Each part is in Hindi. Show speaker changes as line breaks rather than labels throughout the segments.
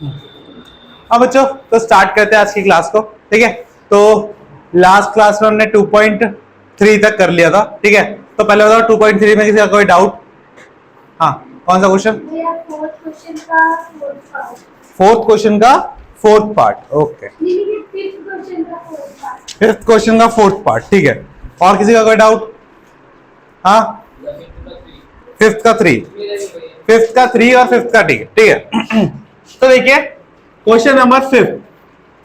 अब बच्चों तो स्टार्ट करते हैं आज की क्लास को। ठीक है, तो लास्ट क्लास में हमने 2.3 तक कर लिया था। ठीक है, तो पहले बताओ 2.3 में किसी का कोई डाउट? हाँ, कौन सा क्वेश्चन? फोर्थ क्वेश्चन का fourth part. Okay, fifth question का फोर्थ पार्ट। ठीक है, और किसी का कोई डाउट? हाँ, फिफ्थ का 3, फिफ्थ का 3 और फिफ्थ का ठीक है। तो देखिए क्वेश्चन नंबर 5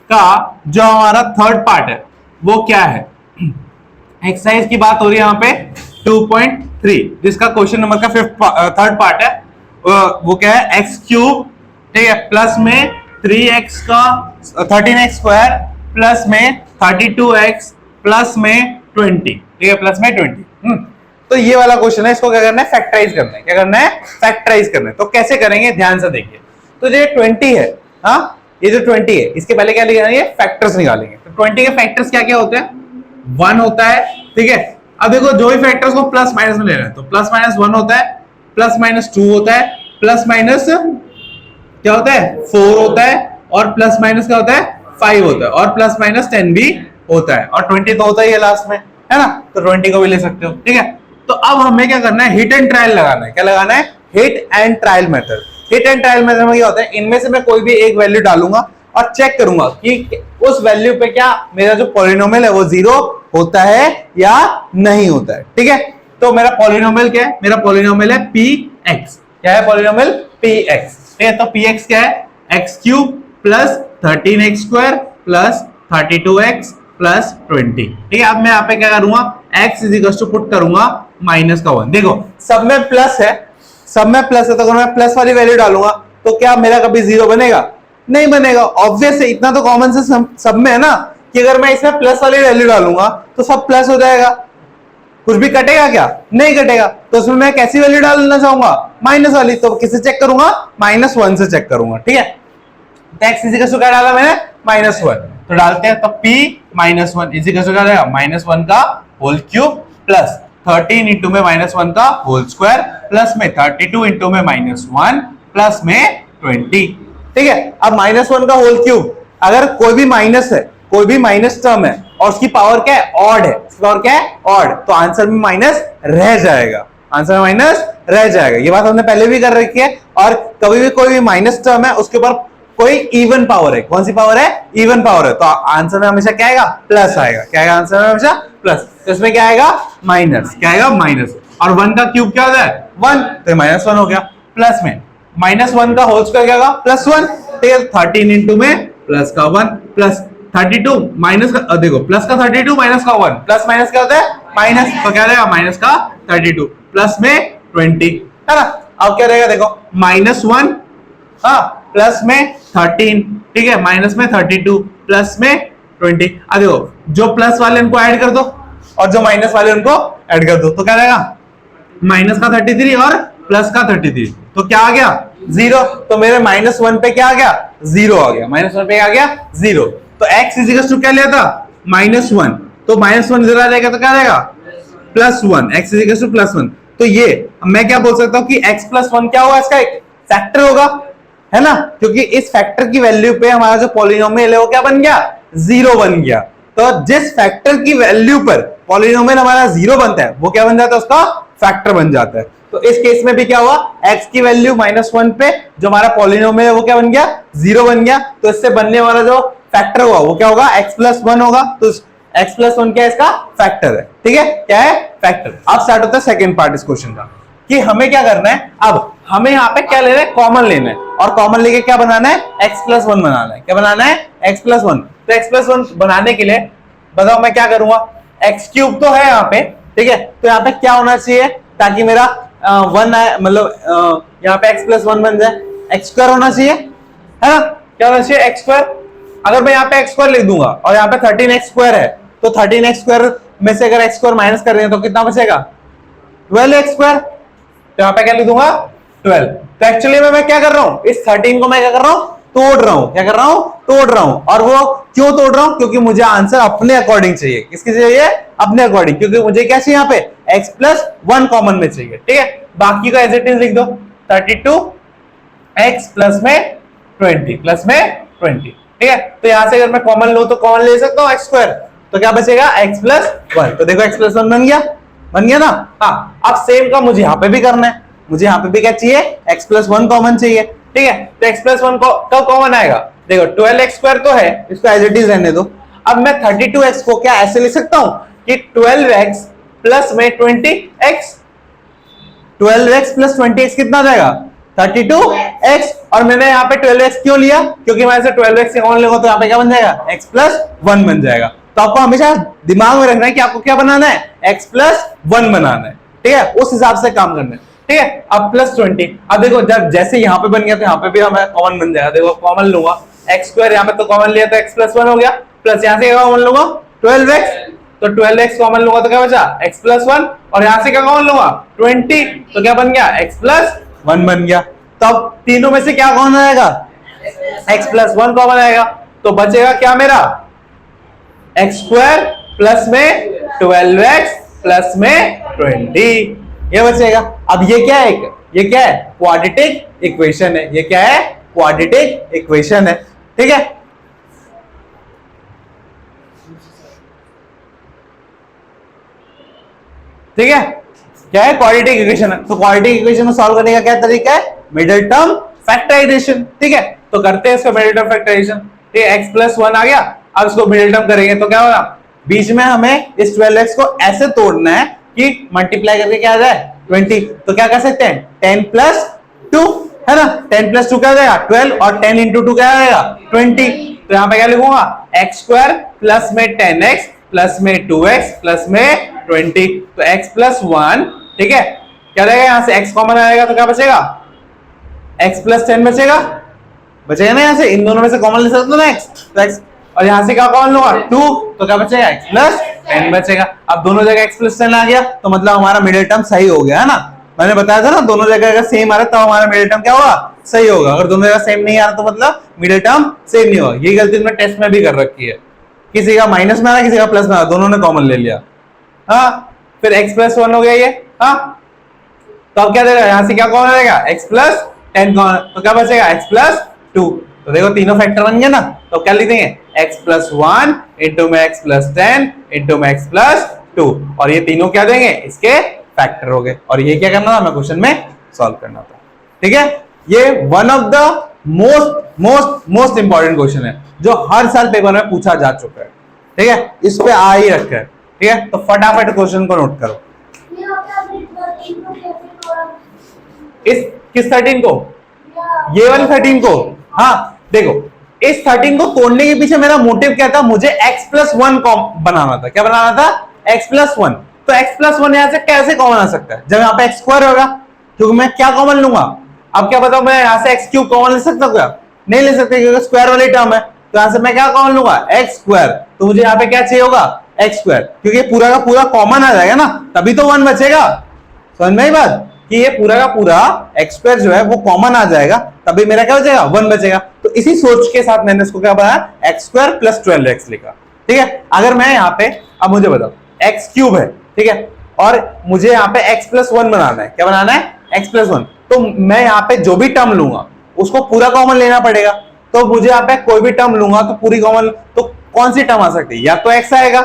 का जो हमारा थर्ड पार्ट है वो क्या है? एक्सरसाइज की बात हो रही है यहाँ पे 2.3, जिसका क्वेश्चन नंबर का थर्ड पार्ट है। वो क्या है? एक्स क्यूब, ठीक है, प्लस में 3x का 13x स्क्वायर प्लस में 32x प्लस में 20, ठीक है, प्लस में 20। तो ये वाला क्वेश्चन है, इसको क्या करना है? फैक्टराइज करना है। क्या करना है? फैक्टराइज करना है। तो कैसे करेंगे, ध्यान से देखिए। तो ये 20 है, हाँ, ये जो 20 है इसके पहले क्या निकालेंगे? फैक्टर्स निकालेंगे। तो 20 के फैक्टर्स क्या क्या होते हैं? 1 होता है, ठीक है। अब देखो जो भी फैक्टर्स को प्लस माइनस में ले रहे हैं, तो प्लस माइनस 1 होता है, प्लस माइनस 2 होता है, प्लस माइनस क्या होता है? 4 होता है, और प्लस माइनस क्या होता है? 5 होता है, और प्लस माइनस 10 भी होता है, और 20 तो होता ही है लास्ट में, है ना? तो 20 को भी ले सकते हो। ठीक है, तो अब हमें क्या करना है? हिट एंड ट्रायल लगाना है। क्या लगाना है? Hit and trial method. Hit and trial method में क्या होता है? इनमें से मैं कोई भी एक वैल्यू डालूंगा और चेक करूंगा कि उस वैल्यू पे क्या मेरा जो पॉलिनोमियल है वो 0 होता है या नहीं होता है। ठीक है, तो मेरा पॉलिनोमियल क्या है? मेरा पॉलिनोमियल है px। क्या है पॉलिनोमियल? px। ठीक है, तो px क्या है? x cube plus 13x square plus 32x plus 20। ठीक है, अब मैं यहाँ पे क्या करूंगा? x is equal to put करूंगा माइनस का 1। देखो सब में प्लस है, सब में प्लस है, तो अगर मैं प्लस वाली वैल्यू डालूंगा तो क्या मेरा कभी 0 बनेगा? नहीं बनेगा। ऑब्वियस है, इतना तो कॉमन से सब में है ना कि अगर मैं इसमें प्लस वाली वैल्यू डालूंगा तो सब प्लस हो जाएगा। कुछ भी कटेगा क्या? नहीं कटेगा। तो उसमें मैं कैसी वैल्यू डालना चाहूंगा? माइनस वाली। तो किससे चेक करूंगा? -1 से चेक करूंगा। ठीक है, x इज इक्वल टू क्या डाला मैंने? -1। तो डालते हैं, तो p -1 इज इक्वल टू क्या रहेगा? -1 का होल क्यूब प्लस 13 इंटू में -1 का होल स्क्वायर प्लस में 32 इंटू में -1 प्लस में 20। ठीक है, अब -1 का होल क्यूब, अगर कोई भी माइनस है, कोई भी माइनस टर्म है और उसकी पावर क्या है? ऑड है। पावर क्या है? ऑड। तो आंसर में माइनस रह जाएगा, आंसर में माइनस रह जाएगा। ये बात हमने पहले भी कर रखी है। और कभी भी कोई भी माइनस टर्म है उसके ऊपर कोई इवन पावर है। कौन सी पावर है? इवन पावर है। तो आंसर में हमेशा क्या आएगा? प्लस आएगा। क्या आएगा आंसर में? हमेशा प्लस। तो इसमें क्या आएगा? माइनस। क्या आएगा? माइनस। और 1 का क्यूब क्या होता है? 1, तो -1 हो गया। प्लस में -1 का होल स्क्वायर क्या होगा? +1। ठीक है, 13 इंटू में प्लस का 1 प्लस 32 माइनस का, देखो प्लस का 32 माइनस का 1, प्लस माइनस क्या होता है? माइनस। तो क्या रहेगा? माइनस का 32 प्लस में 20, है ना? अब क्या रहेगा? देखो -1, हाँ, प्लस में 13, ठीक है, माइनस में 32 प्लस में 20। अब देखो जो प्लस वाले उनको ऐड कर दो और जो माइनस वाले उनको ऐड कर दो, तो क्या रहेगा? माइनस का 33 और प्लस का 33, तो क्या आ गया? 0। तो मेरे -1 पे क्या आ गया? 0 आ गया। -1 पे क्या आ गया? 0। तो x इज इक्वल टू क्या लिया था? -1। तो -1 इधर आ जाएगा तो क्या रहेगा? +1। x is equal to +1। तो ये मैं क्या बोल सकता हूँ कि x + 1 क्या होगा? इसका एक फैक्टर होगा, है ना? क्योंकि इस फैक्टर की वैल्यू पे हमारा जो पॉलिनोमियल है वो क्या बन गया? 0 बन गया। तो जिस फैक्टर की वैल्यू पर पॉलिनोमियल हमारा 0 बनता है वो क्या बन जाता है? उसका फैक्टर बन जाता है। तो इस केस में भी क्या हुआ? x की वैल्यू -1 पे जो हमारा पॉलिनोमियल है वो क्या बन गया? 0 बन गया। तो इससे बनने वाला जो फैक्टर हुआ वो क्या होगा? x + 1 होगा। तो x + 1 क्या है? इसका फैक्टर है। ठीक है, क्या है? फैक्टर। अब स्टार्ट होता है सेकंड पार्ट इस क्वेश्चन का, कि हमें क्या करना है? अब हमें यहाँ पे क्या लेना है? कॉमन लेना है। और कॉमन लेके क्या बनाना है? x + 1 बनाना है। क्या बनाना है? x + 1। तो x + 1 बनाने के लिए बताओ मैं क्या करूंगा? x क्यूब तो है यहाँ पे, ठीक है, तो यहाँ पे क्या होना चाहिए ताकि मेरा 1 आए, मतलब यहाँ पे x + 1 बन जाए? x² होना चाहिए, है ना? क्या होना चाहिए? x²। अगर मैं यहाँ पे x² लिख दूंगा और यहाँ पे 13x² है, तो 13x² में से अगर x² माइनस कर रहे हैं तो कितना बचेगा? 12x²। तो यहाँ पे क्या लिख दूंगा? 12। तो एक्चुअली में मैं क्या कर रहा हूँ? इस 13 को मैं क्या कर रहा हूँ? तोड़ रहा हूँ। क्या कर रहा हूँ? तोड़ रहा हूँ। और वो क्यों तोड़ रहा हूँ? क्योंकि मुझे आंसर अपने अकॉर्डिंग चाहिए। किसके चाहिए? अपने अकॉर्डिंग। क्योंकि मुझे क्या चाहिए यहाँ पे? x + 1 कॉमन में चाहिए। ठीक है, बाकी को एज इट इज लिख दो। 32x प्लस में 20 प्लस में 20, ठीक है। तो यहां से अगर मैं कॉमन लूं तो कॉमन ले सकता हूं x स्क्वायर, तो क्या बचेगा x प्लस 1। तो देखो x प्लस 1 बन गया ना। हाँ, अब सेम का मुझे यहाँ पे भी करना है, मुझे यहाँ पे भी क्या चाहिए, x प्लस 1 कॉमन चाहिए, ठीक है। तो x प्लस 1 कब कॉमन आएगा, देखो 12x स्क्वायर तो है, इसको एज इट इज रहने दो। अब मैं 32x को क्या ऐसे लिख सकता हूं कि 12x प्लस में 20x, 12x प्लस 20x कितना आ जाएगा 32x। और मैंने यहाँ पे 12x क्यों लिया, क्योंकि मैं इसे 12x से कॉमन लूंगा तो यहाँ पे क्या बन जाएगा x प्लस 1 बन जाएगा। तो आपको हमेशा दिमाग में रखना है कि आपको क्या बनाना है, x प्लस 1 बनाना है, ठीक है, उस हिसाब से काम करना है, ठीक है। अब प्लस 20, अब देखो जब जैसे यहाँ पे बन गया तो यहाँ पे भी हमें कॉमन बन जाएगा। देखो कॉमन लूंगा x स्क्वायर, यहाँ पे तो कॉमन लिया तो x प्लस 1 हो गया, प्लस यहाँ से क्या कॉमन लूंगा 12x, तो 12x कॉमन लूंगा तो क्या बचा x प्लस 1, और यहाँ से क्या कॉमन लूंगा 20, तो क्या बन गया x प्लस 1 बन गया। तो अब तीनों में से क्या कॉमन आएगा, x प्लस 1 कॉमन आएगा, तो बचेगा क्या मेरा x स्क्वायर प्लस में 12x प्लस में 20, ये बचेगा। अब ये क्या है, ये क्या है, क्वाड्रेटिक इक्वेशन है, ये क्या है, क्वाड्रेटिक इक्वेशन है, ठीक है। ठीक है, क्या है, क्वाड्रेटिक इक्वेशन है। तो क्वाड्रेटिक इक्वेशन को सॉल्व करने का क्या तरीका है, मिडिल टर्म फैक्टराइजेशन, ठीक है। तो करते हैं इसका मिडिल टर्म फैक्टराइजेशन, ठीक है। x प्लस 1 आ गया, अब इसको मिडिल टर्म करेंगे तो क्या होगा, बीच में हमें इस 12x को ऐसे तोड़ना है कि मल्टीप्लाई करके क्या आ जाए 20। तो क्या कर सकते हैं 10 प्लस 2, है ना, 10 प्लस 2 क्या आ जाएगा 12, और 10 इंटू 2 क्या आएगा 20। तो यहाँ पे क्या लिखूंगा x स्क्वायर प्लस में 10x प्लस में 2x प्लस में 20, तो x प्लस 1, ठीक है। क्या रहेगा, यहां से x कॉमन आएगा तो क्या बचेगा x प्लस 10 बचेगा ना, यहां से इन दोनों में से कॉमन ले सकते हो ना x, तो x, और यहां से क्या कॉमन लूंगा 2, तो क्या बचेगा x प्लस 10 बचेगा। अब दोनों जगह x प्लस 10 आ गया तो मतलब हमारा मिडिल टर्म सही हो गया, है ना। मैंने बताया था ना, दोनों जगह अगर सेम आ रहा है तो हमारा मिडिल टर्म क्या होगा, सही होगा। अगर दोनों जगह सेम नहीं आ रहा तो मतलब मिडिल टर्म सेम नहीं होगा। ये गलती मैंने टेस्ट में भी कर रखी है, किसी का माइनस में आ रहा किसी का प्लस में आ रहा, दोनों ने कॉमन ले लिया, हाँ, फिर x प्लस 1 हो गया ये, हाँ। तो अब क्या देगा, यहां से क्या कॉमन आएगा x प्लस 10 कॉमन, तो क्या बचेगा x प्लस 2। तो देखो तीनों फैक्टर बन गए ना, तो क्या लिख देंगे x प्लस 1 इंटू में x प्लस 10 इंटू में x प्लस 2, और ये तीनों क्या देंगे, इसके फैक्टर हो गए। और ये क्या करना था, हमें क्वेश्चन में सॉल्व करना था, ठीक है। ये one of the most important question है जो हर साल पेपर में पूछा जा चुका है, ठीक है, इस पे आ ही रखा है, ठीक है। तो फटाफट क्वेश्चन को नोट करो। इस किस 13 को, ये वाले 13 को, हाँ देखो इस 13 को तोड़ने के पीछे मेरा मोटिव क्या था, मुझे x प्लस 1 बनाना था। क्या बनाना था, x प्लस 1। तो x प्लस 1 यहां से कैसे कॉमन आ सकता है, जब यहाँ पे x स्क्वायर होगा, क्योंकि मैं क्या कॉमन लूंगा, अब क्या बताऊं, मैं यहां से x क्यूब कॉमन ले सकता हूं क्या, नहीं ले सकते, क्योंकि स्क्वायर वाली टर्म है। तो यहां से मैं क्या कॉमन लूंगा x स्क्वायर, तो मुझे यहाँ पे क्या चाहिए होगा x स्क्वायर, क्योंकि पूरा का पूरा कॉमन आ जाएगा ना, तभी तो 1 बचेगा। समझ में आई बात, कि ये पूरा का पूरा x स्क्वायर जो है वो कॉमन आ जाएगा, तभी मेरा क्या बचेगा 1 बचेगा। तो इसी सोच के साथ मैंने इसको क्या बनाया, x स्क्वायर प्लस 12x लिखा, ठीक है। अगर मैं यहाँ पे, अब मुझे बताओ x क्यूब है, ठीक है, और मुझे यहाँ पे x प्लस 1 बनाना है, क्या बनाना है x प्लस 1, तो मैं यहाँ पे जो भी टर्म लूंगा उसको पूरा कॉमन लेना पड़ेगा। तो मुझे यहाँ पे कोई भी टर्म लूंगा तो पूरी कॉमन, तो कौन सी टर्म आ सकती है, या तो x आएगा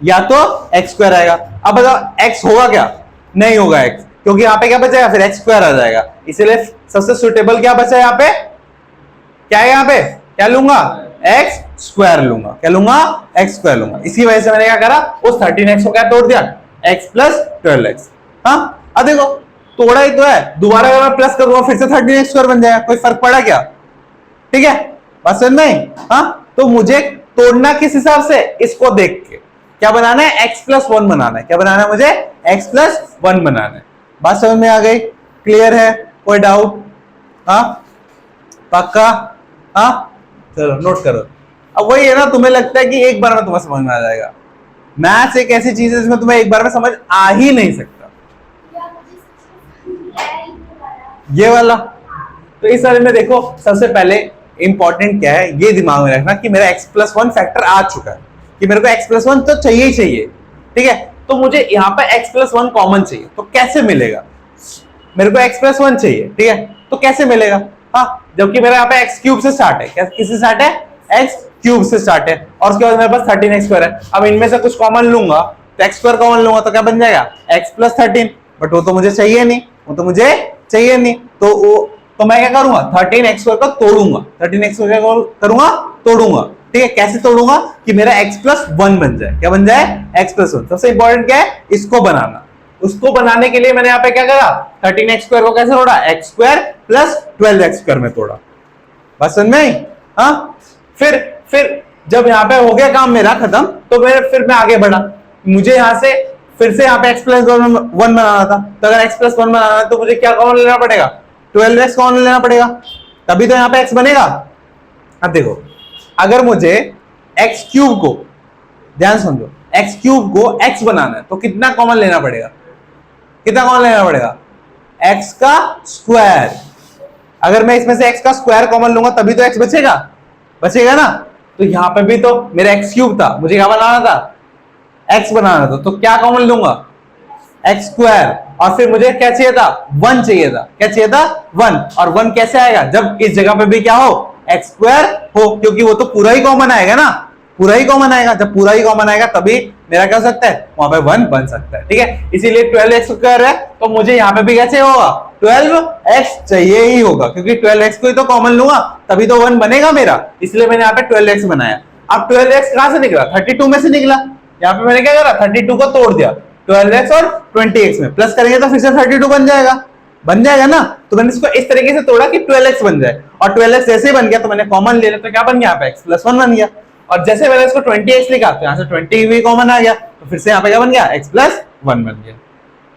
या तो x स्क्वायर आएगा। अब बताओ x होगा क्या, नहीं होगा x, क्योंकि यहाँ पे क्या बचेगा, फिर x स्क्वायर आ जाएगा। इसलिए सबसे सुटेबल क्या बचा यहाँ पे, क्या है यहाँ पे, क्या लूंगा x स्क्वायर लूंगा, क्या लूंगा x स्क्वायर लूंगा। इसी वजह से मैंने क्या करा, उस 13x को क्या तोड़ दिया, x प्लस 12x। हाँ अब देखो तोड़ा ही तो है, दोबारा अगर मैं प्लस करूंगा फिर से 13x स्क्वायर बन जाएगा, कोई फर्क पड़ा क्या, ठीक है, बात समझ में। हाँ तो मुझे तोड़ना किस हिसाब से, इसको देख के क्या बनाना है, x प्लस 1 बनाना है, क्या बनाना है मुझे, x प्लस 1 बनाना है। बात समझ में आ गई, क्लियर है, कोई डाउट, हाँ पक्का, हाँ चलो नोट करो। अब वही है ना, तुम्हें लगता है कि एक बार में तुम्हें समझ में आ जाएगा, मैथ्स एक ऐसी चीज है जिसमें तुम्हें एक बार में समझ आ ही नहीं सकता, ये वाला। तो इस वाले में देखो सबसे पहले इंपॉर्टेंट क्या है, ये दिमाग में रखना कि मेरा x प्लस 1 फैक्टर आ चुका है, कि मेरे को x प्लस 1 तो चाहिए ही चाहिए, ठीक है। तो मुझे यहाँ पे x प्लस 1 कॉमन चाहिए, तो कैसे मिलेगा, मेरे को x प्लस 1 चाहिए, ठीक है, तो कैसे मिलेगा, हाँ, जबकि मेरा यहाँ पे एक्स क्यूब से स्टार्ट है। क्या किससे स्टार्ट है? एक्स क्यूब से स्टार्ट है, और उसके बाद मेरे पास 13x स्क्वायर है। अब इनमें से कुछ कॉमन लूंगा तो एक्स स्क्वायर कॉमन लूंगा तो क्या बन जाएगा? x plus 13। बट वो तो मुझे चाहिए नहीं, तो मैं क्या करूंगा? 13x स्क्वायर को तोड़ूंगा। 13x स्क्वायर को करूंगा, तोड़ूंगा। ठीक है, कैसे तोड़ूंगा कि मेरा x प्लस 1 बन जाए। क्या बन जाए? x plus 1। सबसे इंपॉर्टेंट क्या है? इसको बनाना। उसको बनाने के लिए मैंने यहाँ पे क्या करा? 13x स्क्वायर को कैसे तोड़ा? x square plus 12x square में तोड़ा। बस समझ में आई? हाँ, फिर जब यहाँ पे हो गया काम मेरा खत्म, तो फिर मैं आगे बढ़ा। मुझे यहाँ से फिर से यहाँ पे x प्लस 1 बनाना था। तो अगर x प्लस 1 बनाना है तो मुझे क्या कॉमन लेना पड़ेगा? 12x कॉमन लेना पड़ेगा, तभी तो यहाँ पे x बनेगा। अब देखो, अगर मुझे x क्यूब को, ध्यान समझो, x क्यूब को x बनाना है तो कितना कॉमन लेना पड़ेगा? कितना कॉमन लेना पड़ेगा? x का स्क्वायर। अगर मैं इसमें से x का स्क्वायर कॉमन लूंगा तभी तो x बचेगा ना। तो यहां पे भी तो मेरा x क्यूब था, मुझे क्या बनाना था? x बनाना था। तो क्या कॉमन लूंगा? x square. और फिर मुझे क्या चाहिए था? 1 चाहिए था। क्या चाहिए था? 1। और 1 कैसे आएगा? जब इस जगह पे भी क्या हो? x स्क्वायर हो, क्योंकि वो तो पूरा ही कॉमन आएगा ना, पूरा ही कॉमन आएगा। जब पूरा ही कॉमन आएगा तभी मेरा क्या हो सकता है? वहां पे 1 बन सकता है। ठीक है, इसीलिए 12x स्क्वायर है, तो मुझे यहाँ पे भी कैसे होगा? 12x चाहिए ही होगा, क्योंकि 12x को ही तो कॉमन लूंगा तभी तो 1 बनेगा मेरा। इसलिए मैंने यहाँ पे 12x बनाया। अब 12x कहां से निकला? 32 में से निकला। यहाँ पे मैंने क्या करा? 32 को तोड़ दिया, 12x और 20x में प्लस करेंगे तो फिर से 32 बन जाएगा ना। तो मैंने इसको इस तरीके से तोड़ा कि 12x बन जाए, और 12x जैसे ही बन गया तो मैंने कॉमन ले लिया, तो क्या बन गया? यहाँ पे x प्लस 1 बन गया। और जैसे मैंने इसको 20x लिखा तो यहाँ से 20 भी कॉमन आ गया, तो फिर से यहाँ पे क्या बन गया? x प्लस 1 बन गया।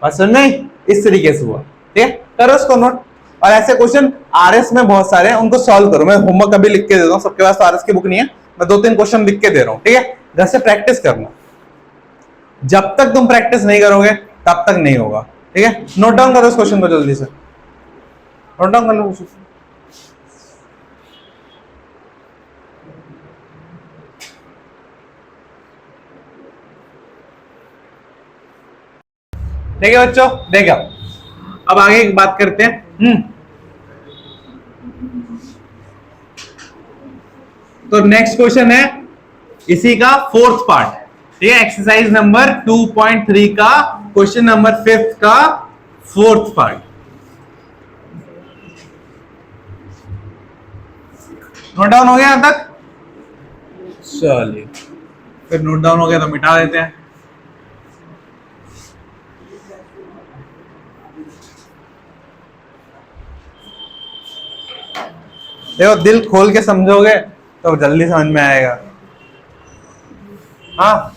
बात समझ में? इस तरीके से हुआ। ठीक है, करो इसको नोट। और ऐसे क्वेश्चन आरएस में बहुत सारे हैं, उनको सॉल्व करो। मैं होमवर्क अभी लिख के दे रहा हूँ, सबके पास तो आरएस की बुक नहीं है, मैं 2-3 क्वेश्चन लिख के दे रहा हूँ। ठीक है, घर से प्रैक्टिस करना। जब तक तुम प्रैक्टिस नहीं करोगे तब तक नहीं होगा। ठीक है, नोट डाउन करो इस क्वेश्चन को जल्दी से, नोट डाउन कर लो। ठीक है बच्चों, देखो अब आगे एक बात करते हैं। तो नेक्स्ट क्वेश्चन है इसी का 4th पार्ट। ठीक है, एक्सरसाइज नंबर 2.3 का क्वेश्चन नंबर 5 का 4th पार्ट। नोट डाउन हो गया यहां तक? चलिए, फिर नोट डाउन हो गया तो मिटा देते हैं। देखो, दिल खोल के समझोगे तो जल्दी समझ में आएगा। हाँ,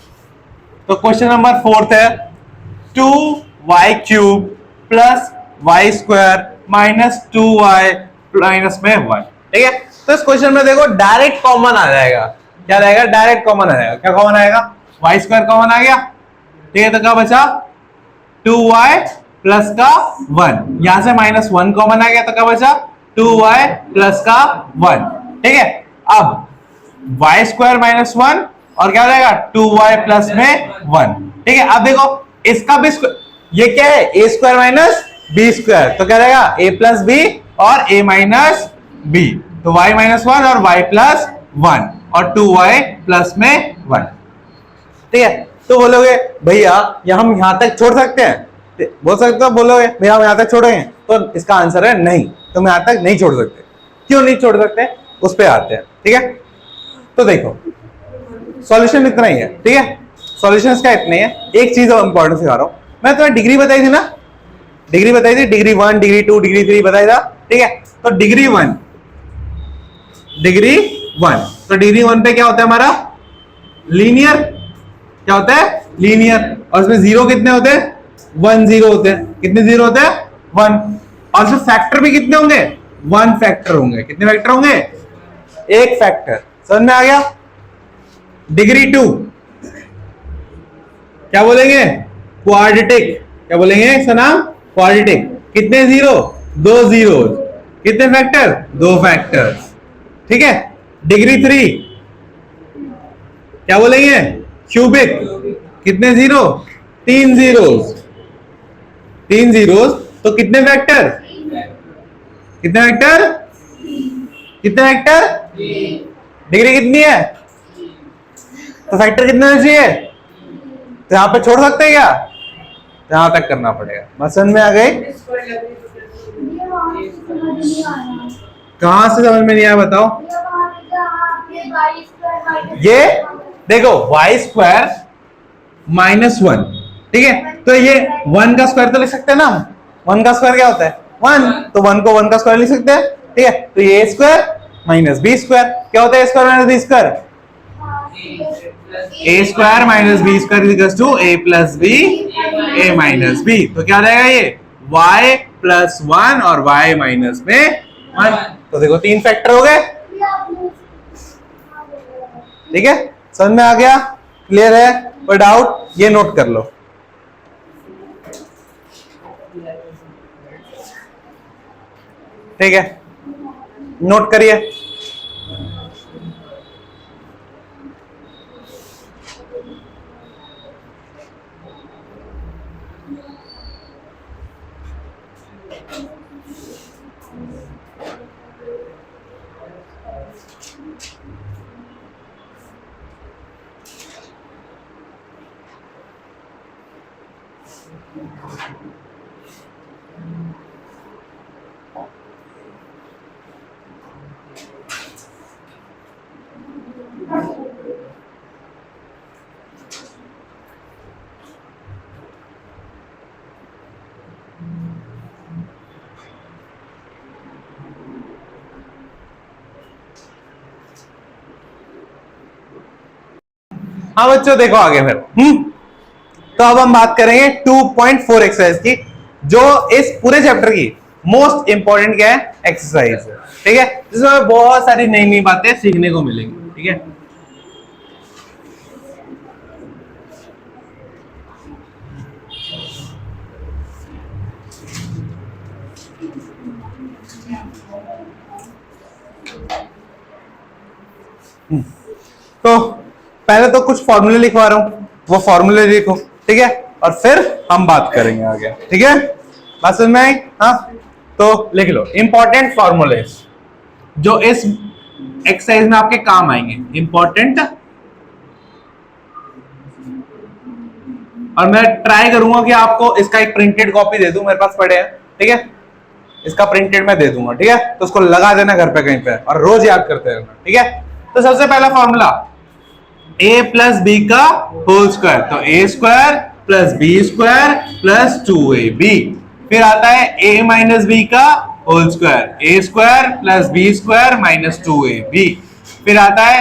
तो क्वेश्चन नंबर 4 है 2y cube plus Y square minus 2y minus में 1। ठीक है, तो इस क्वेश्चन में देखो डायरेक्ट कॉमन आ जाएगा। क्या रहेगा? डायरेक्ट कॉमन आ जाएगा। क्या कॉमन आएगा? वाई स्क्वायर कॉमन आ गया। ठीक है, तो क्या बचा? 2y प्लस का 1। यहां से माइनस 1 कॉमन आ गया, तो क्या बचा? 2y प्लस का 1। ठीक है, अब y स्क्वायर माइनस 1 और क्या हो जाएगा? 2y प्लस में 1। ठीक है, अब देखो इसका भी ये क्या है? a square minus B square, तो क्या रहेगा? a प्लस बी और a माइनस बी, तो y माइनस 1 और y प्लस 1 और 2y प्लस में 1। ठीक है, तो बोलोगे भैया हम यहां तक छोड़ सकते हैं? बोल सकते हो, बोलोगे भैया हम यहां तक छोड़ेंगे, तो इसका आंसर है नहीं, तुम यहां तक नहीं छोड़ सकते। क्यों नहीं छोड़ सकते? उस पे आते हैं। ठीक है, तो देखो सॉल्यूशन इतना ही है। ठीक है, सॉल्यूशन इसका इतना ही है। एक चीज और इंपॉर्टेंट सिखा रहा हूं मैं तुम्हें। डिग्री बताई थी ना, डिग्री बताई थी, डिग्री 1, डिग्री 2, डिग्री 3 बताया था। ठीक है, तो डिग्री 1, तो डिग्री 1 पे क्या होता है हमारा? लीनियर। क्या होता है? लीनियर। और इसमें जीरो कितने होते हैं? 1 0 होते हैं। कितने जीरो होते हैं? 1। और इसमें फैक्टर भी कितने होंगे? 1 फैक्टर होंगे। कितने फैक्टर होंगे? 1 फैक्टर। समझ में आ गया? डिग्री 2 क्या बोलेंगे? क्वाड्रेटिक। क्या बोलेंगे इसका नाम? क्वाड्रेटिक। कितने जीरो? 2 जीरो। कितने फैक्टर? 2 फैक्टर्स। ठीक है, डिग्री 3 क्या बोलेंगे? क्यूबिक। कितने जीरो? 3 जीरोस। 3 जीरोस, तो कितने फैक्टर? कितने फैक्टर? कितने वेक्टर? डिग्री कितनी है? तो फैक्टर कितने होने चाहिए? तो यहाँ पे छोड़ सकते हैं क्या? तो यहाँ तक करना पड़ेगा। बात समझ में आ गई? कहां से समझ में नहीं आया बताओ? ये देखो y स्क्वायर माइनस 1, ठीक है, तो ये 1 का स्क्वायर तो लिख सकते हैं ना। 1 का स्क्वायर क्या होता है? 1, तो 1 को 1 का स्क्वायर लिख सकते हैं, ठीक है। तो ये a square minus b square क्या होता है? a square minus b square, a square minus b square equals to a plus b a minus b। तो क्या हो जाएगा? ये y प्लस 1 और y माइनस में 1। तो देखो 3 फैक्टर हो गए, ठीक है। समझ में आ गया? क्लियर है? कोई डाउट? ये नोट कर लो। ठीक है, नोट करिए। हाँ बच्चों देखो आगे फिर तो अब हम बात करेंगे 2.4 एक्सरसाइज की, जो इस पूरे चैप्टर की मोस्ट इंपॉर्टेंट क्या है? एक्सरसाइज है, ठीक है, जिसमें बहुत सारी नई नई बातें सीखने को मिलेंगी, ठीक है। तो पहले तो कुछ फॉर्मूले लिखवा रहा हूं, वो फॉर्मूले लिखो, ठीक है, और फिर हम बात करेंगे आगे, ठीक है। बात समझ में आई? हाँ, तो लिख लो इंपॉर्टेंट फॉर्मूले जो इस एक्सरसाइज में आपके काम आएंगे, इंपॉर्टेंट। और मैं ट्राई करूंगा कि आपको इसका एक प्रिंटेड कॉपी दे दूं, मेरे पास पड़े हैं, ठीक है, इसका प्रिंटेड मैं दे दूंगा, ठीक है। तो उसको लगा देना घर पे कहीं पे और रोज याद करते रहना, ठीक है। तो सबसे पहला फॉर्मूला a प्लस बी का होल स्क्वायर, तो a square plus B square plus 2ab। फिर आता है a माइनस बी का whole square, a square plus B square minus 2ab। फिर आता है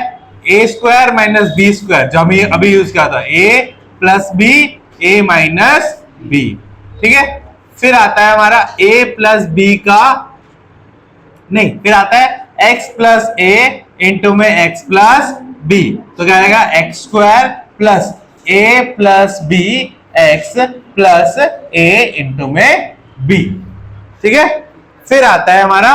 a square minus B square, जो हम अभी यूज किया था, a plus B a minus B, ठीक है। फिर आता है हमारा a प्लस बी का, नहीं, फिर आता है x प्लस a इंटू में x प्लस b, तो क्या आएगा? x square plus a plus b x plus a into में b, ठीक है। फिर आता है हमारा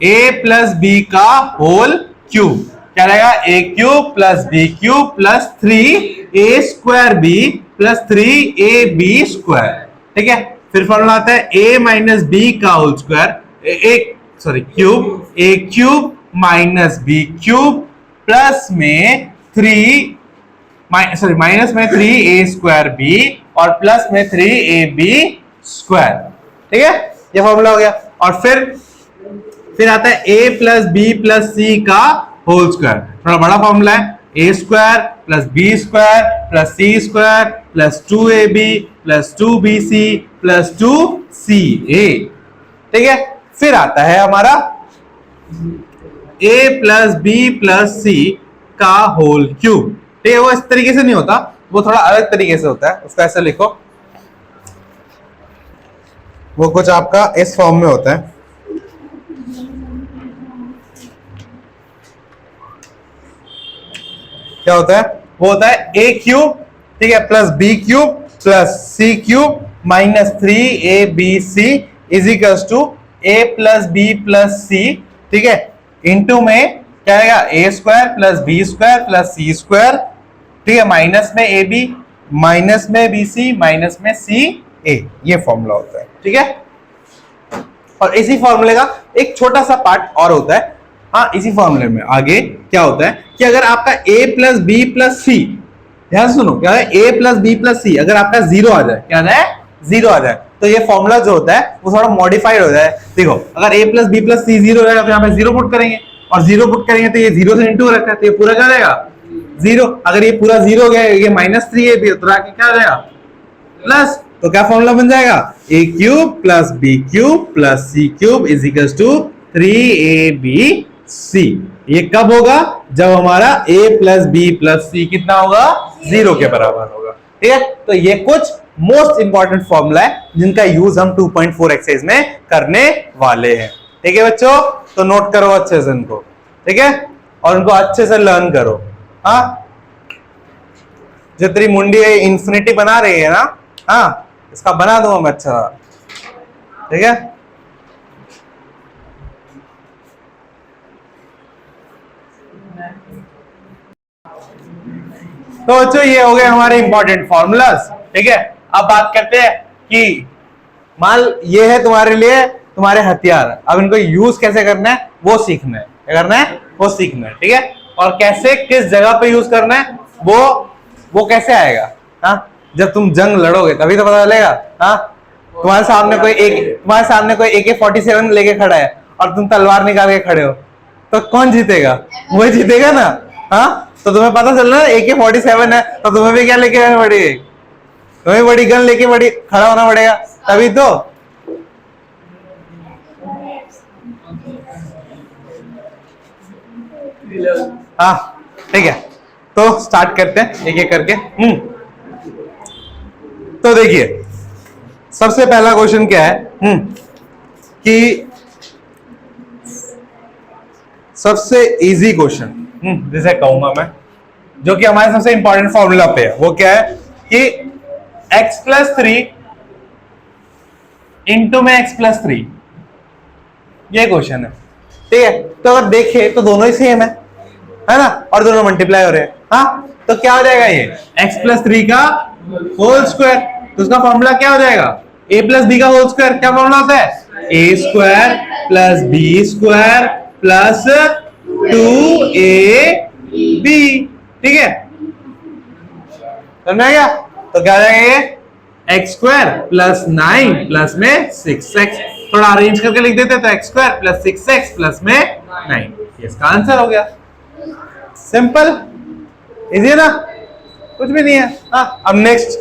a प्लस b का होल क्यूब, क्या रहेगा? a cube plus b cube plus 3a square b plus 3ab square, ठीक है। फिर फॉर्मूला आता है a माइनस बी का whole square, cube, a cube minus B cube plus में माइनस में 3a स्क्वायर b और प्लस में 3ab स्क्वायर, ठीक है। ये फॉर्मूला हो गया। और फिर आता है a plus B plus c का होल स्क्वायर, थोड़ा बड़ा फॉर्मूला है, a square plus B square plus c square plus 2ab plus 2bc plus 2ca, ठीक है। फिर आता है हमारा a plus B plus c का होल क्यूब, ठीक है। वो इस तरीके से नहीं होता, वो थोड़ा अलग तरीके से होता है, उसको ऐसे लिखो, वो कुछ आपका इस फॉर्म में होता है, क्या होता है? वो होता है a क्यूब, ठीक है, plus B cube plus C cube minus 3abc is equals to a plus B plus C, ठीक है, इंटू में क्या आएगा? a square plus B square plus C square, ठीक है, माइनस में ab माइनस में bc माइनस में ca, ये फॉर्मूला होता है, ठीक है। और इसी फॉर्मूले का एक छोटा सा पार्ट और होता है। हाँ, इसी फॉर्मूले में आगे क्या होता है कि अगर आपका a प्लस बी प्लस सी, ध्यान सुनो, क्या है a प्लस बी प्लस सी, अगर आपका जीरो आ जाए, क्या आ जाए, जीरो आ जाए, तो ये फॉर्मूला जो होता है वो थोड़ा मॉडिफाइड हो जाए। देखो, अगर a plus B plus C zero रहेगा तो यहाँ पे जीरो पुट करेंगे, और जीरो पुट करेंगे तो ये जीरो से इंटू रखा है, तो ये पूरा क्या रहेगा, जीरो। अगर ये पूरा जीरो हो गया, ये -3 है, तो आगे क्या हो जाएगा, प्लस। तो क्या फॉर्मूला बन जाएगा, a cube plus B cube plus C cube is equals to 3abc। ये कब होगा, जब हमारा a plus B plus C कितना होगा, जीरो के बराबर होगा। ठीक है, तो ये कुछ मोस्ट इंपॉर्टेंट फॉर्मूला है जिनका यूज हम 2.4 एक्सरसाइज में करने वाले हैं। ठीक है बच्चों, तो नोट करो अच्छे से इनको, ठीक है, और उनको अच्छे से लर्न करो। हाँ, जो तेरी मुंडी है इंफिनिटी बना रही है ना, हाँ, इसका बना दूंगा मैं अच्छा, ठीक है। तो बच्चों ये हो गए हमारे इंपॉर्टेंट फॉर्मूलाज। ठीक है, अब बात करते हैं कि मान ये है तुम्हारे लिए तुम्हारे हथियार, अब इनको यूज कैसे करना है वो सीखना है। क्या करना है, वो सीखना है। ठीक है, और कैसे किस जगह पे यूज करना है वो कैसे आएगा, हाँ, जब तुम जंग लड़ोगे तभी तो पता चलेगा। हाँ, तुम्हारे सामने कोई AK-47 लेके खड़ा है और तुम तलवार निकाल के खड़े हो, तो कौन जीतेगा, वही जीतेगा ना। हाँ, तो तुम्हें पता चल रहा है AK-47 है, तो तुम्हें भी क्या लेके आना पड़ेगी, तुम्हें बड़ी गन लेके खड़ा होना पड़ेगा, तभी तो। हाँ, ठीक है, तो स्टार्ट करते हैं एक एक करके। तो देखिए, सबसे पहला क्वेश्चन क्या है कि सबसे इजी क्वेश्चन जिसे कहूंगा मैं, जो कि हमारे सबसे इंपॉर्टेंट फॉर्मूला पे है, वो क्या है कि x प्लस 3 इंटू में x प्लस 3, ये क्वेश्चन है। ठीक है, तो अगर देखे तो दोनों ही सेम है ना, और दोनों मल्टीप्लाई हो रहे हैं। हाँ, तो क्या हो जाएगा, ये x प्लस 3 का होल स्क्वायर, तो उसका फॉर्मूला क्या हो जाएगा, a प्लस बी का होल स्क्वायर। क्या फॉर्मूला होता है, a square plus B square plus 2ab। ठीक है, समझ में आ गया। तो क्या हो जाएगा, ये एक्स स्क्वायर प्लस 9 प्लस में 6x, थोड़ा अरेंज करके लिख देते तो x square plus 6x plus में 9, इसका आंसर हो गया। सिंपल, इजी है ना, कुछ भी नहीं है। हाँ, अब नेक्स्ट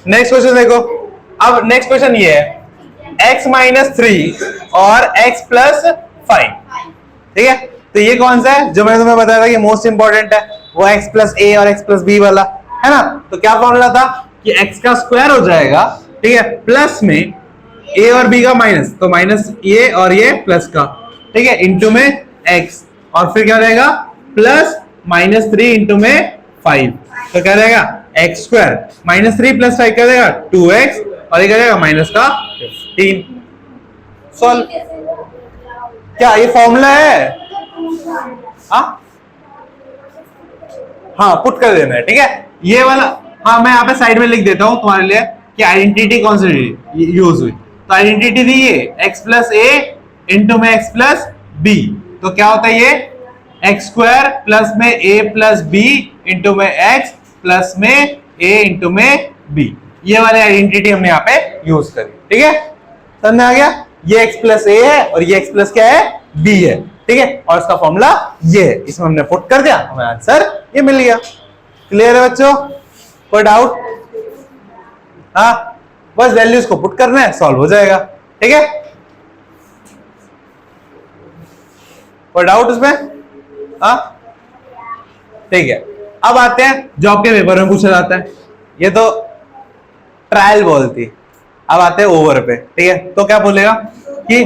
क्वेश्चन देखो। अब नेक्स्ट क्वेश्चन ये है, x माइनस 3 और x प्लस 5। ठीक है, तो ये कौन सा है, जो मैंने तुम्हें बताया था कि मोस्ट इंपॉर्टेंट है, वो x प्लस a और x प्लस b वाला है ना। तो क्या फॉर्मूला था कि x का स्क्वायर हो जाएगा, ठीक है, प्लस में a और b का माइनस, तो माइनस ये और ये प्लस का, ठीक है, इंटू में x, और फिर क्या रहेगा प्लस -3 इंटू में 5, तो क्या रहेगा एक्स स्क्वायर -3 प्लस 5 क्या रहेगा 2x, और ये क्या रहेगा माइनस का 15। सॉल्व, क्या ये फॉर्मूला है, हाँ पुट कर देना है। ठीक है, ये वाला, हाँ मैं यहाँ पे साइड में लिख देता हूँ तुम्हारे लिए कि आइडेंटिटी कौन सी यूज हुई। तो आइडेंटिटी थी ये x प्लस a इंटू में x प्लस b, तो क्या होता है ये एक्स स्क्वायर प्लस में a प्लस b इंटू में x प्लस में a इंटू में b, ये वाली आइडेंटिटी हमने यहाँ पे यूज करी। ठीक है, समझ में आ गया, ये x प्लस a है और ये x प्लस क्या है b है। ठीक है, और इसका फॉर्मूला ये है, इसमें हमने पुट कर दिया, हमें आंसर ये मिल गया। क्लियर है बच्चों, कोई डाउट? हाँ, बस वैल्यूज को पुट करना है, सॉल्व हो जाएगा। ठीक है, कोई डाउट उसमें? हाँ, ठीक है, अब आते हैं जॉब के पेपर में पूछा जाता है, ये तो ट्रायल बॉल थी। अब आते हैं ओवर पे। ठीक है, तो क्या बोलेगा कि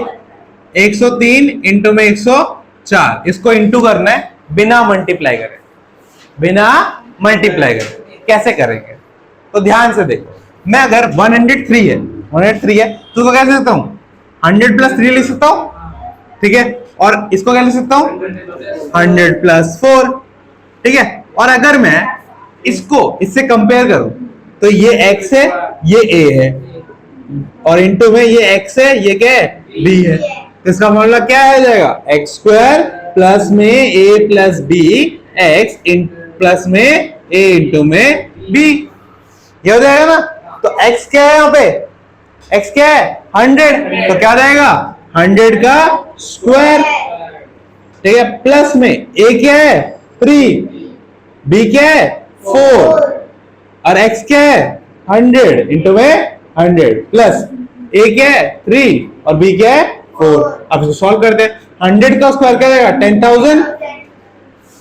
103 इंटू में 104, इसको इंटू करना है बिना मल्टीप्लाई करे, बिना मल्टीप्लाई करे कैसे करेंगे? तो ध्यान से देखो, मैं अगर 103 है तो उसको कैसे लिखता हूं 100 प्लस 3 लिख सकता हूं। ठीक है, और इसको क्या लिख सकता हूं 100 प्लस 4। ठीक है, और अगर मैं इसको इससे कंपेयर करूं तो ये x है, ये a है, और इंटू में ये x है, ये क्या है, b है। इसका फॉर्मूला क्या आ जाएगा, एक्स स्क्वायर प्लस में a प्लस बी एक्स इन प्लस में a इंटू में b, ये हो जाएगा ना। तो x क्या है यहाँ पे, x क्या है 100, तो क्या आ जाएगा 100 का स्क्वायर, ठीक है, प्लस में a क्या है 3, b क्या है 4 और x क्या है 100 इंटू में 100 प्लस a क्या है 3 और b क्या है 4। अब इसको सॉल्व करते हैं, 100 का स्क्वायर क्या जाएगा 10,000।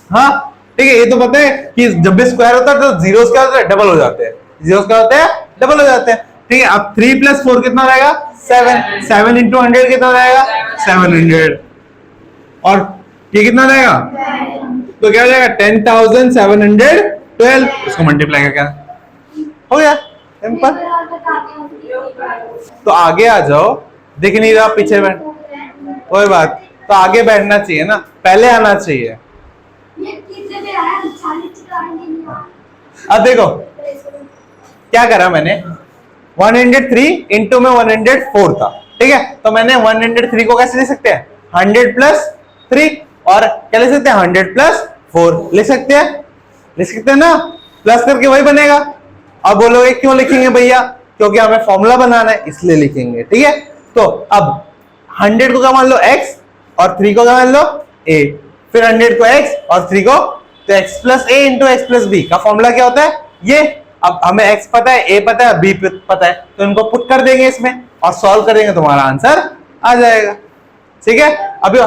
हाँ ठीक है, ये तो पता है कि जब भी स्क्वायर होता है तो जीरोस क्या होता है, डबल हो जाते हैं, जीरोस क्या होते हैं, डबल हो जाते हैं। ठीक है, अब 3 प्लस 4 कितना रहेगा 7, 7 इंटू 100 कितना रहेगा 700 और ये कितना रहेगा, तो क्या हो जाएगा 10,712, इसको मल्टीप्लाई करके हो गया सिंपल। तो आगे आ जाओ, दिख नहीं रहा पीछे बैठ, कोई बात, तो आगे बैठना चाहिए ना, पहले आना चाहिए। अब देखो क्या करा मैंने, 103 इंटू में 104 था, ठीक है, तो मैंने 103 को कैसे ले सकते हैं 100 प्लस 3 और क्या ले सकते हैं 100 प्लस 4 ले सकते हैं ना, प्लस करके वही बनेगा। अब बोलोगे क्यों लिखेंगे भैया, क्योंकि हमें फॉर्मूला बनाना है इसलिए लिखेंगे, ठीक है। तो अब 100 को क्या मान लो x और 3 को क्या मान लो a, फिर 100 को x और 3 को, तो x plus a into X plus B का फॉर्मूला क्या होता है ये। अब हमें x पता है, a पता है, b पता है, तो इनको पुट कर देंगे इसमें और सॉल्व करेंगे, तुम्हारा आंसर आ जाएगा, ठीक है। अभी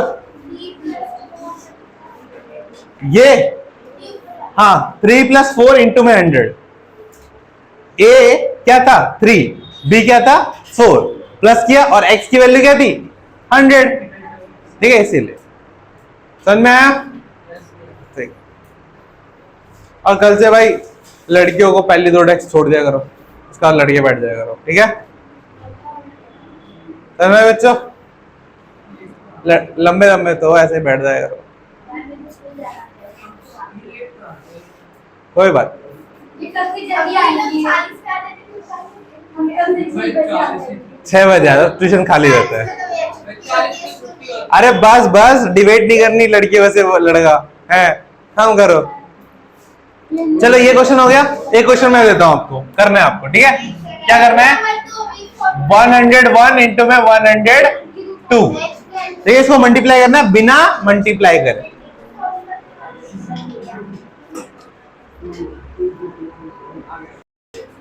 ये हाँ 3 प्लस 4 इंटू में 100, a क्या था 3, b क्या था 4, प्लस किया और x की वैल्यू क्या थी 100, ठीक है, इसीलिए समझ में आया। ठीक, और कल से भाई लड़कियों को पहली 2 डेस्क छोड़ दिया करो, उसके बाद लड़के बैठ जाया करो, ठीक है समझ में बच्चों, लंबे लंबे तो ऐसे बैठ जाया करो, कोई बात। 6 बजे आ, ट्यूशन खाली रहता है। अरे बस डिबेट नहीं करनी लड़की वैसे वो लड़का है, हम करो। चलो ये क्वेश्चन हो गया, एक क्वेश्चन मैं देता हूं आपको, करना है आपको, ठीक है, क्या करना है 101 इंटू में 102, ठीक है, इसको मल्टीप्लाई करना है बिना मल्टीप्लाई करे।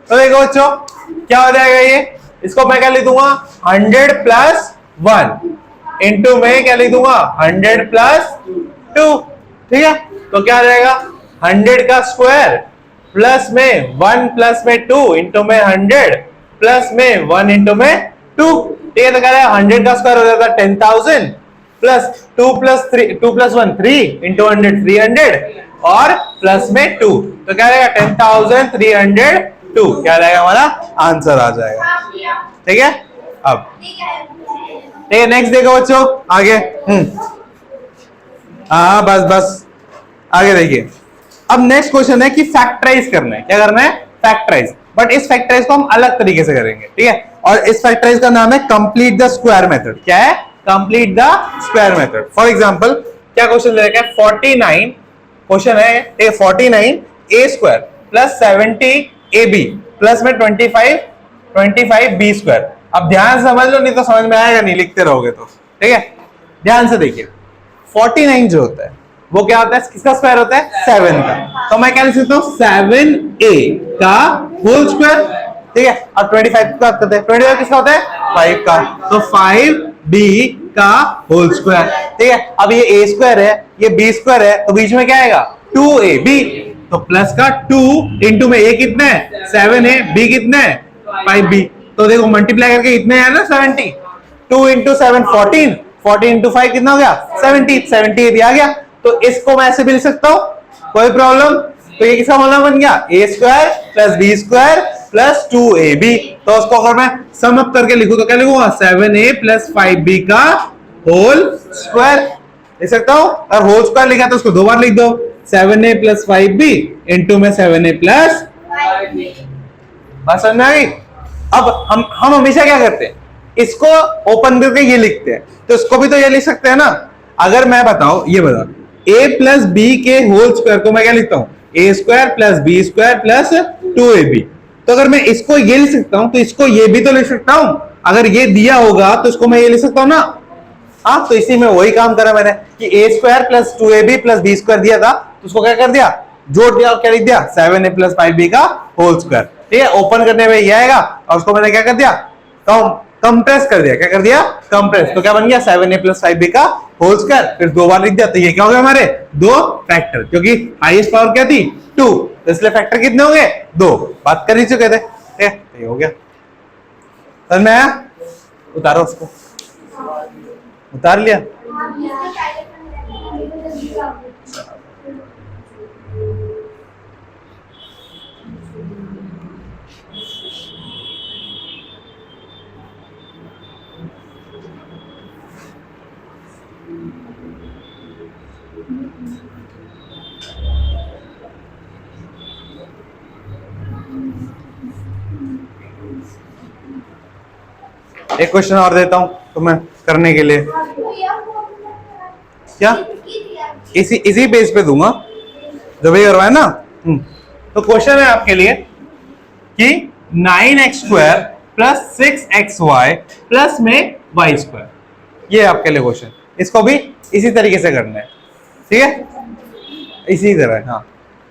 तो देखो बच्चों क्या हो जाएगा ये, इसको मैं क्या लिख दूंगा 100 प्लस 1 इंटू में क्या लिख दूंगा 100 प्लस 2, ठीक है, तो क्या आ जाएगा 100 का स्क्वायर प्लस में 1 प्लस में 2 इंटू में 100 प्लस में 1 इंटू में 2, ठीक है, तो क्या है 100 का स्क्वायर हो जाता है 10,000 प्लस 2 प्लस 1 3 इंटू 100 300 और प्लस में 2, तो क्या रहेगा 10,302, क्या रहेगा हमारा आंसर आ जाएगा, ठीक है। अब ठीक है, नेक्स्ट देखो बच्चों आगे, हाँ बस आगे देखिए। अब नेक्स्ट क्वेश्चन है कि फैक्टराइज करना है, क्या करना है फैक्टराइज, बट इस फैक्टराइज को हम अलग तरीके से करेंगे, ठीक है, और इस फैक्टराइज का नाम है कंप्लीट द स्क्वायर मेथड। क्या है complete the square method. For example क्या क्वेश्चन ले रखा है 49, क्वेश्चन है 49 a square plus 70 ab plus में 25 b स्क्वायर। अब ध्यान से समझ लो, नहीं तो समझ में आएगा नहीं, लिखते रहोगे तो, ठीक है। ध्यान से देखिए 49 जो होता है वो क्या होता है, किसका स्क्वायर होता है 7 का, तो मैं क्या लिख सकता हूँ 7a का होल स्क्वायर, ठीक है, और 25 का करते हैं, 25 किसका होता है 5 का, तो 5b का होल स्क्वायर, ठीक है। अब ये a स्क्वायर है, ये b स्क्वायर है, तो बीच में क्या आएगा 2ab, तो प्लस का 2 इंटू में a कितना है 7 है, b कितना है 5b, तो देखो मल्टीप्लाई करके इतने है ना 70, 2 इंटू 7 14, 14 इंटू 5 कितना हो गया 70, 70 भी आ गया, तो इसको मैं ऐसे भी लिख सकता हूँ, कोई प्रॉब्लम। तो ये किसका फॉर्मूला बन गया a square plus b square plus 2ab, तो उसको अगर मैं सम अप करके लिखूं तो क्या लिखूंगा 7a प्लस 5b का होल स्क्वायर लिख सकता हूं। अगर होल स्क्वायर लिखा तो उसको 2 बार लिख दो, 7a प्लस 5b इंटू में 7a प्लस 5b, बात समझ में आ गई। अब हम हमेशा क्या करते हैं, इसको ओपन करके ये लिखते हैं, तो इसको भी तो ये लिख सकते हैं ना। अगर मैं बताऊं, ये बताओ a प्लस बी के होल स्क्वायर को मैं क्या लिखता हूं, A square plus B square plus 2ab। तो अगर मैं इसको ये लिख सकता हूं तो इसको ये भी तो लिख सकता हूं। अगर ये दिया होगा तो इसको मैं ये लिख सकता हूं ना। हाँ, तो इसी में वही काम करा मैंने कि A square plus 2ab plus B square दिया था, तो उसको क्या कर दिया, जोड़ दिया और क्या लिख दिया, 7a प्लस 5b का होल स्क्वायर। ठीक है, ओपन करने में ये आएगा और उसको मैंने क्या कर दिया, कंप्रेस कर दिया। क्या कर दिया, कंप्रेस। तो क्या बन गया, 7a प्लस 5b का होल स्क्वायर। फिर दो बार लिख दिया, तो ये क्या हो गया हमारे दो फैक्टर, क्योंकि हाईएस्ट पावर क्या थी 2, तो इसलिए फैक्टर कितने होंगे, 2। बात कर ही चुके थे। ठीक है, ये हो गया। समझ में आया, उतारो उसको, उतार लिया। एक क्वेश्चन और देता हूं तुम्हें करने के लिए। क्या, इसी पेज पे दूंगा जो भी करवाए ना। तो क्वेश्चन है आपके लिए कि 9x² प्लस 6xy प्लस में y², ये आपके लिए क्वेश्चन। इसको भी इसी तरीके से करना है, ठीक है, इसी तरह। हाँ,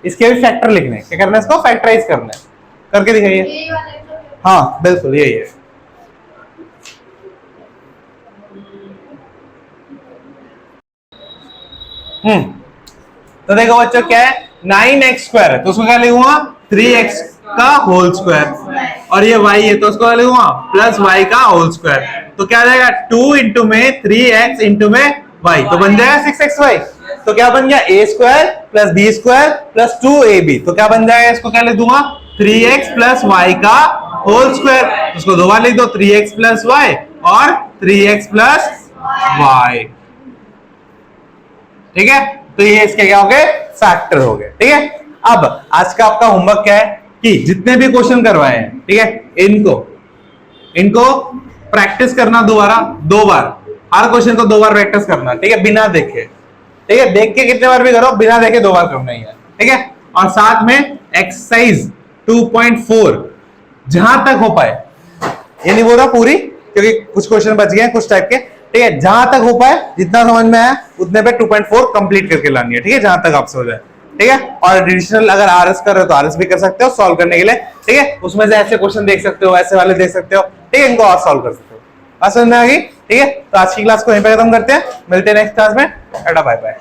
इसके भी फैक्टर लिखने, क्या करना है, इसको फैक्टराइज करना है। करके दिखाइए। हाँ बिल्कुल यही है। तो देखो बच्चों क्या है, 9x² है तो उसको क्या लिखूंगा, 3x का होल स्क्वायर, और ये y है तो उसको क्या लिखूंगा, प्लस y का होल स्क्वायर। तो क्या आ जाएगा, 2 इंटू में 3x इंटू में y, तो बन जाएगा 6xy। तो क्या बन गया, a² plus b² plus 2ab। तो क्या बन जाएगा, इसको क्या लिख दूंगा, 3x प्लस y का होल स्क्वायर। उसको दो बार लिख दो, 3x प्लस y और 3x प्लस y। ठीक है, तो ये इसके क्या हो गए, फैक्टर हो गए। ठीक है, अब आज का आपका होमवर्क क्या है कि जितने भी क्वेश्चन करवाए हैं, ठीक है, इनको प्रैक्टिस करना दोबारा, 2 बार, हर क्वेश्चन को 2 बार प्रैक्टिस करना। ठीक है, बिना देखे। ठीक है, देख के कितने बार भी करो, बिना देखे 2 बार करना ही है। ठीक है, और साथ में एक्सरसाइज 2.4 जहां तक हो पाए, ये नहीं बोल रहा पूरी, क्योंकि कुछ क्वेश्चन बच गए हैं कुछ टाइप के। ठीक है, जहां तक हो पाए, जितना समझ में आया उतने पे 2.4 कंप्लीट करके लानी है। ठीक है, जहां तक आपसे हो जाए। ठीक है, और एडिशनल अगर आरएस कर रहे हो तो आरएस भी कर सकते हो सॉल्व करने के लिए। ठीक है, उसमें से ऐसे क्वेश्चन देख सकते हो, ऐसे वाले देख सकते हो। ठीक है, इनको और सॉल्व कर सकते हो। बात समझ में आ गई। ठीक है, तो आज की क्लास को यहीं पे खत्म करते हैं, मिलते हैं नेक्स्ट क्लास में। Tata bye bye.